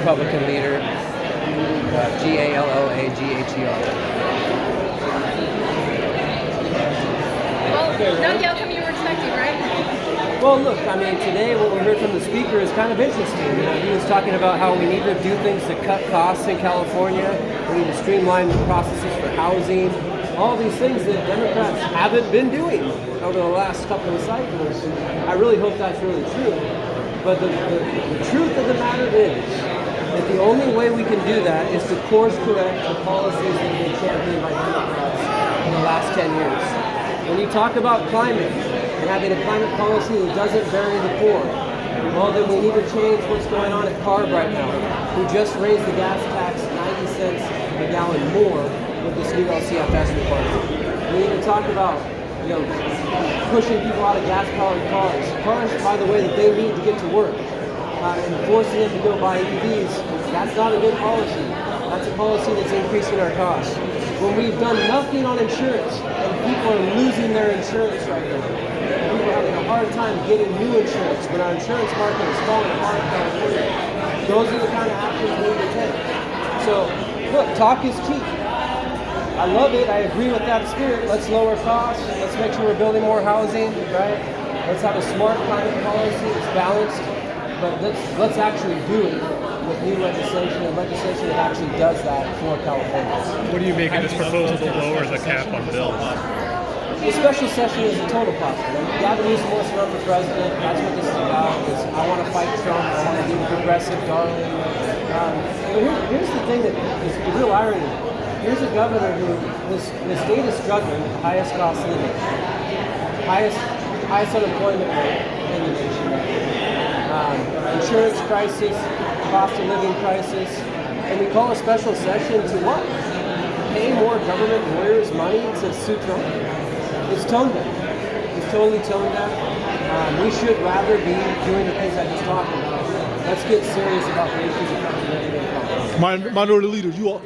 Republican leader, Gallagher. Well, not the outcome you were expecting, right? Well, look, I mean, today what we heard from the speaker is kind of interesting. You know, he was talking about how we need to do things to cut costs in California. We need to streamline the processes for housing. All these things that Democrats haven't been doing over the last couple of cycles. I really hope that's really true. But the truth of the matter is that the only way we can do that is to course correct the policies that have been championed by Democrats in the last 10 years. When you talk about climate and having a climate policy that doesn't bury the poor, well, then we need to change what's going on at CARB right now, who just raised the gas tax 90 cents a gallon more with this new LCFS requirement. We need to talk about, pushing people out of gas-powered cars. Cars, by the way, that they need to get to work, and forcing them to go buy EVs. That's not a good policy. That's a policy that's increasing our costs. When we've done nothing on insurance, and people are losing their insurance right now, people are having a hard time getting new insurance when our insurance market is falling apart in California. Those are the kind of actions we need to take. So, look, talk is cheap. I love it. I agree with that spirit. Let's lower costs. Let's make sure we're building more housing, right? Let's have a smart climate policy that's balanced. But let's actually do it with new legislation and legislation that actually does that for Californians. What do you make of this proposal to lower the cap on bills? The special session is a total positive. Gavin Newsom wants to run for president. That's what this is about. I want to fight Trump. I want to be the progressive darling. But here's the thing that is the real irony. Here's a governor who the state is struggling with the highest cost in the nation, highest unemployment rate in the nation, insurance crisis, cost of living crisis, and we call a special session to what? Pay more government lawyers money to sue Trump? It's tone deaf. It's totally tone deaf. We should rather be doing the things I just talked about. Let's get serious about the issues affecting everyday California. Minority Leader, you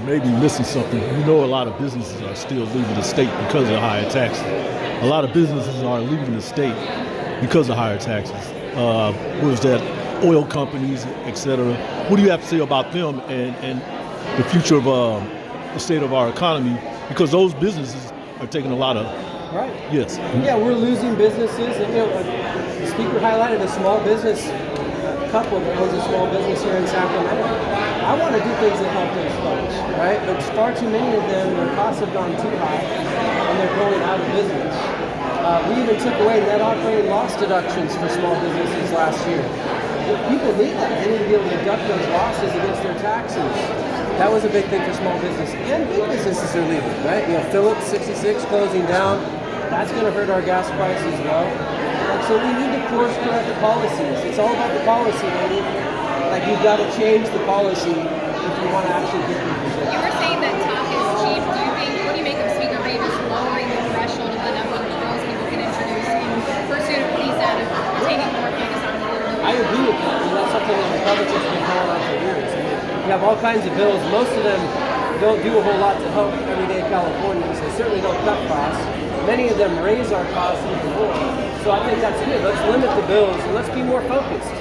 maybe missing something. You know, a lot of businesses are still leaving the state because of higher taxes. A lot of businesses are leaving the state because of higher taxes. What is that? Oil companies, etc. What do you have to say about them and the future of the state of our economy? Because those businesses are taking a lot of. Right. Yes. Yeah, we're losing businesses. And, the speaker highlighted a small business couple that owns a small business here in Sacramento. I want to do things that help those folks, right? But far too many of them, their costs have gone too high, and they're going out of business. We even took away net operating loss deductions for small businesses last year. People need that. They need to be able to deduct those losses against their taxes. That was a big thing for small business. And big businesses are leaving, right? Phillips 66 closing down. That's going to hurt our gas prices low. So we need to course correct the policies. It's all about the policy, lady. Like, you've got to change the policy if you want to actually get these results. You were saying that talk is cheap. What do you make of Speaker Davis lowering the threshold of the number of bills people can introduce in pursuit of what he said of taking more focus on affordability? I agree with that. And that's something that Republicans have been calling out for years. I mean, you have all kinds of bills. Most of them don't do a whole lot to help everyday Californians. They certainly don't cut costs. Many of them raise our costs even more. So I think that's good. Let's limit the bills and let's be more focused.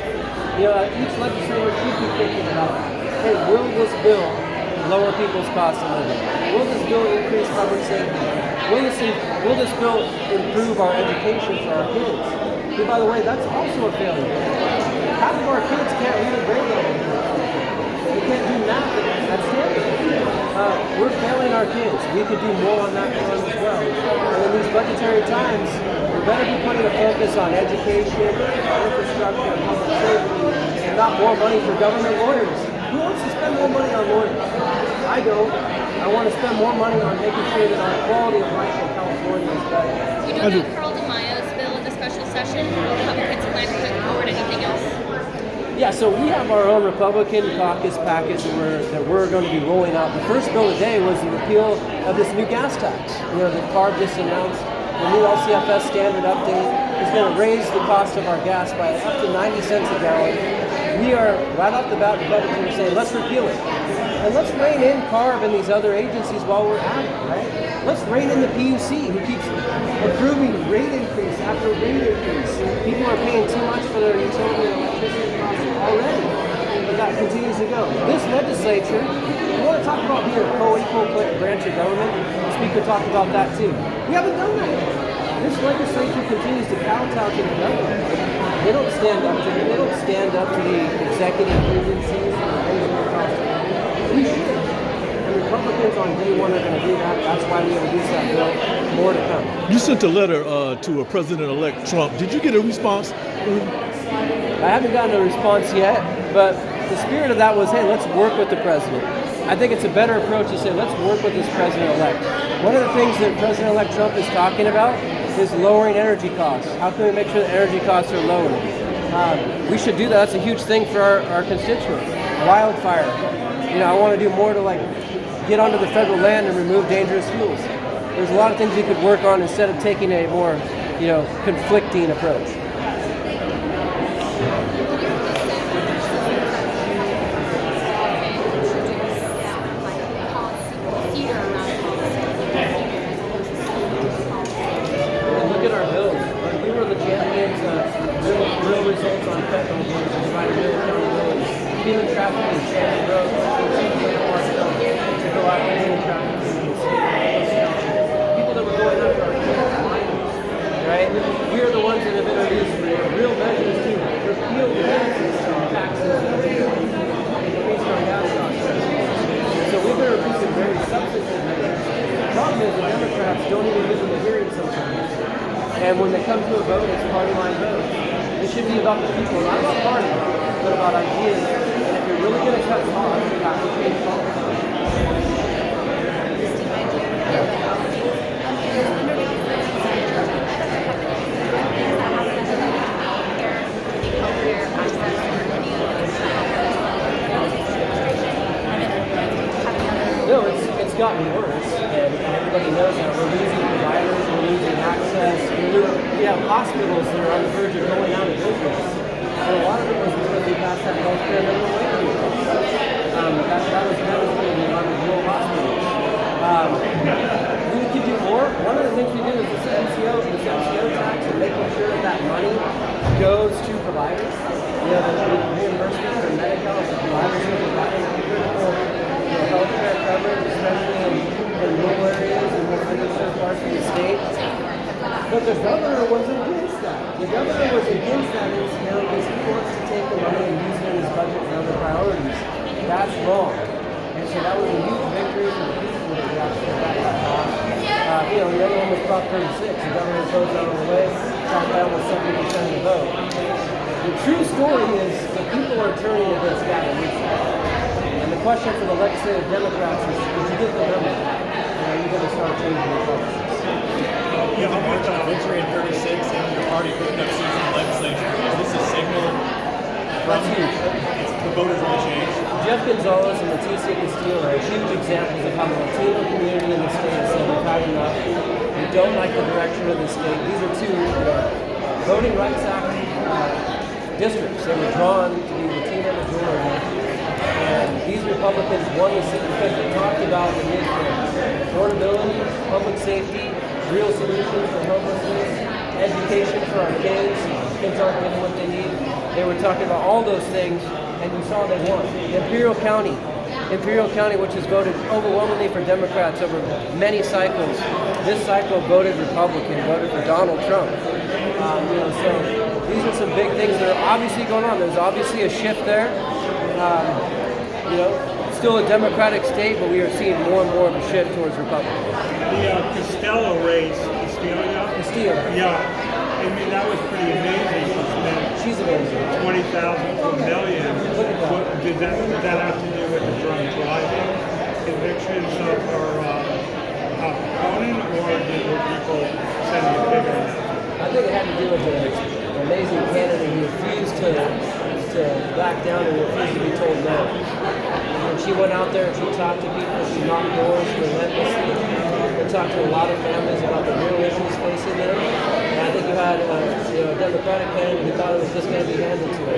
Each legislator should be thinking about, hey, will this bill lower people's cost of living? Will this bill increase public safety? Will this bill improve our education for our kids? And by the way, that's also a failure. Half of our kids can't read a grade level. They can't do math at standard. We're failing our kids. We could do more on that front as well. And in these budgetary times, we better be putting a focus on education, infrastructure, and public safety, and not more money for government lawyers. Who wants to spend more money on lawyers? I don't. I want to spend more money on making sure that our quality of life in California is better. You don't know Carl DeMaio's bill in the special session? Republicans plan to put forward anything else? Yeah, so we have our own Republican caucus package that we're going to be rolling out. The first bill today was the repeal of this new gas tax. That CARB just announced. The new LCFS standard update is going to raise the cost of our gas by up to 90 cents a gallon. We are, right off the bat, Republicans are saying, let's repeal it. And let's rein in CARB and these other agencies while we're at it, right? Let's rein in the PUC, who keeps approving rate increase after rate increase. People are paying too much for their utility and electricity costs already. But that it continues to go. This legislature, you want to talk about being a co-equal branch of government? The Speaker talked about that too. We haven't done that yet. This legislature continues to kowtow to the government. They don't stand up to them. They don't stand up to the executive agencies and the things that are cost. We should. And Republicans on day one are going to do that. That's why we introduced that bill. More to come. You sent a letter to a President-elect Trump. Did you get a response? I haven't gotten a response yet, but the spirit of that was, hey, let's work with the president. I think it's a better approach to say, let's work with this president-elect. One of the things that President-elect Trump is talking about is lowering energy costs. How can we make sure that energy costs are lowered? We should do that. That's a huge thing for our constituents. Wildfire. I want to do more to get onto the federal land and remove dangerous fuels. There's a lot of things we could work on instead of taking a more, conflicting approach. Results on fentanyl drugs and providing real accountability. Human trafficking, Shannon Road, to go out and human trafficking. People that were going after our minors, right? We are the ones that have introduced real measures to repeal the taxes and increase our gas costs. So we've been introducing very substantive measures. The problem is the Democrats don't even give them a hearing sometimes. And when they come to a vote, it's party line vote. It should be about the people, not about party, but about ideas. And if you're really going to cut costs, you have to change policy. No, it's gotten worse, and everybody knows that. We're losing providers, we're losing access. We have hospitals that are on the verge of going out of business. And a lot of it was because we passed that healthcare minimum wage bill. That was devastating on the rural hospitals. We could do more. One of the things we do is this MCO tax and making sure that money goes to providers. The reimbursement for Medi-Cal for providers who are providing critical healthcare coverage, especially in rural areas and more underserved parts of the state. But the governor was against that. The governor was against that MCO because he wants to take the money and use it in his budget for other priorities. That's wrong. And so that was a huge victory for the people that we actually got that off. The other one was Prop 36. The governor opposed that on the way, got that almost 70% of the vote. The true story is the people are turning against Gallagher. And the question for the legislative Democrats is, did you get the number? And are you going to start changing your policies? You have a victory in 36 and your party picking up seats in the legislature. Is this a signal? That's huge. The voters will change. Jeff Gonzalez and Leticia Castillo are huge examples of how the Latino community in the state has said we've had enough. We don't like the direction of the state. These are two voting rights act districts. They were drawn to be Latino majority. And these Republicans won the seat because they talked about the need for affordability, public safety, real solutions for homelessness, education for our kids. Kids aren't getting what they need. They were talking about all those things, and you saw they won. Imperial County, which has voted overwhelmingly for Democrats over many cycles, this cycle voted Republican, voted for Donald Trump. So these are some big things that are obviously going on. There's obviously a shift there. Still a Democratic state, but we are seeing more and more of a shift towards Republican. The Costello race, Castillo. Yeah, I mean that was pretty amazing. She's amazing. 20,000 to a million. Look at that. Did that have to do with the drunk driving convictions of her opponent, or were people sending a bigger? I think it had to do with the amazing candidate who refused to back down and refused to be told no. And she went out there and she talked to people, she knocked doors relentlessly, and talked to a lot of families about the real issues facing them. And I think you had a Democratic candidate who thought it was just going to be handed to her.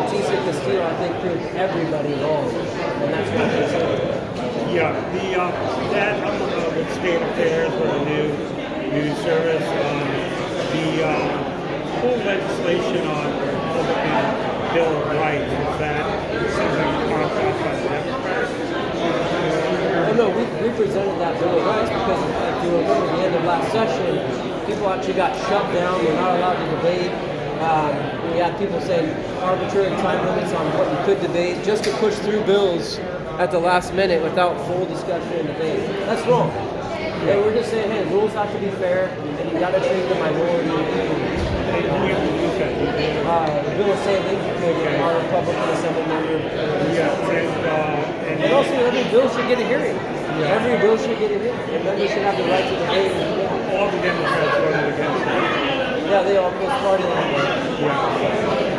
Leticia Castillo, I think, proved everybody wrong, and that's what she said. Yeah, that with state affairs or a new news service, the whole legislation on Republican Bill of Rights, is that presented that bill of rights because if you remember the end of last session, people actually got shut down. They're not allowed to debate. We had people saying arbitrary time limits on what you could debate just to push through bills at the last minute without full discussion and debate. That's wrong. And we're just saying, hey, rules have to be fair, and you got to treat the minority equally. Bill is saying that our Republican Assembly member. And also, every bill should get a hearing. Every bill should get a hearing. And members should have the right to debate. All the Democrats voted against it. Yeah, they all post party line. Yeah.